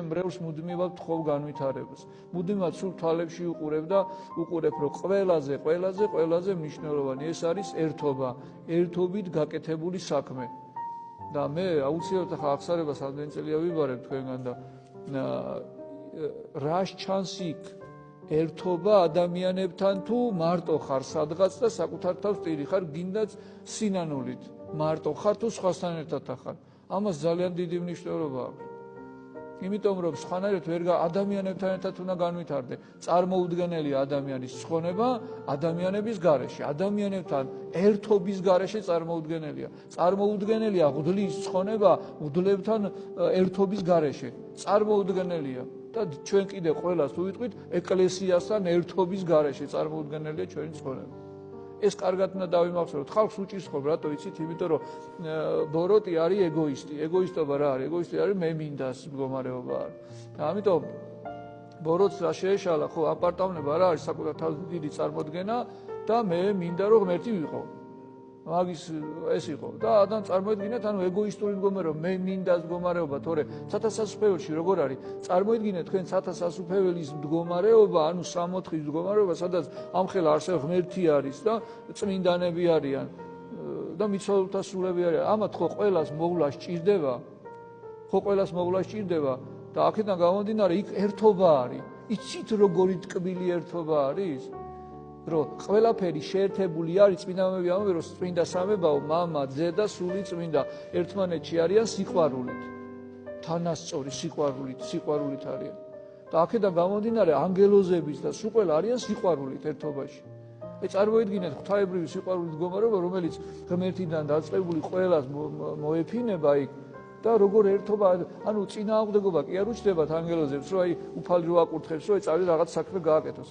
მრევლს მუდმივად თხოვ განვითარებას. მუდმივად სულ თვალებში უყურებ და უყურებ, რომ ყველაზე მნიშვნელოვანი ეს არის ერთობა, ერთობით გაკეთებული საქმე. და მე აუცილებლად ახლა აღსარებას ამდენი წელია ვიბარებ თქვენგან და რას ჩანს იქ ერთობა ადამიანებთან თუ მარტო ხარ სადღაც და საკუთარ თავს ტირი ხარ, გინდაც სინანულით მარტო ხარ თუ სხვასთან ერთად ხარ. ამას ძალიან დიდი მნიშვნელობა აქვს. იმიტომ რომ სხვანაირად ვერ ადამიანებთან ერთად უნდა განვითარდე. წარმოუდგენელია ადამიანის ცხონება ადამიანების გარეშე. ადამიანებთან ერთობის გარეშე წარმოუდგენელია. წარმოუდგენელია ღვთლის ცხონება ღვთლებთან ერთობის გარეშე. წარმოუდგენელია. და ჩვენ კიდე ყველას თუ ვიტყვით ეკლესიასთან ერთობის გარეშე წარმოუდგენელია ჩვენი ცხონება. ეს კარგად უნდა დავიმახსოვროთ. ხალხს უჭირს ხოლმე, რატო იცით? იმიტომ რომ ბოროტი არის ეგოისტი. ეგოისტობა რა არის? ეგოისტი არის მე მინდას მდგომარეობა არის. და ამიტომ ბოროტს რა შეეშალა, ხო, აპარტამნება რა არის საკუთარ თავზე დიდი წარმოდგენა და მე მინდა რომ ღმერთი ვიყო. მაგის ეს იყო და ადამ წარმოედგინეთ, ანუ ეგოისტური მდგომარეობა, მე მინდას მდგომარეობა, თორე ცათასასუფეველში როგორ არის? წარმოედგინეთ თქვენ ცათასასუფეველის მდგომარეობა, ანუ სამოთხის მდგომარეობა, სადაც ამხელა არსებობს ღმერთი არის და წმინდანები არიან და მიცვალებულთა სულები არიან. ამათ ხო ყველას მოვლა სჭირდება? ხო ყველას მოვლა სჭირდება და აქედან გამომდინარე იქ ერთობა არის. იცით როგორი ტკბილი ერთობა არის? რომ ყველაფერი შეერთებული არის წმინდანები ამბობენ რომ წმინდა სამებაო მამა, ძე და სული წმინდა ერთმანეთში არიან სიყვარულით. თანასწორი სიყვარულით არიან. და აქედან გამომდინარე ანგელოზების და სულ ყველა არიან სიყვარულით ერთობაში. აი წარმოედგინეთ ღვთაებრივი სიყვარულით მდგომარეობა, რომელიც ღმერთიდან დაწყებული ყველას მოეფინება იქ და როგორ ერთობა, ანუ წინააღმდეგობა კი არ უჩნდებათ ანგელოზებს, რომ აი უფალი რო აკურთხებს, რომ წავიდა რაღაც საქმე გააკეთოს.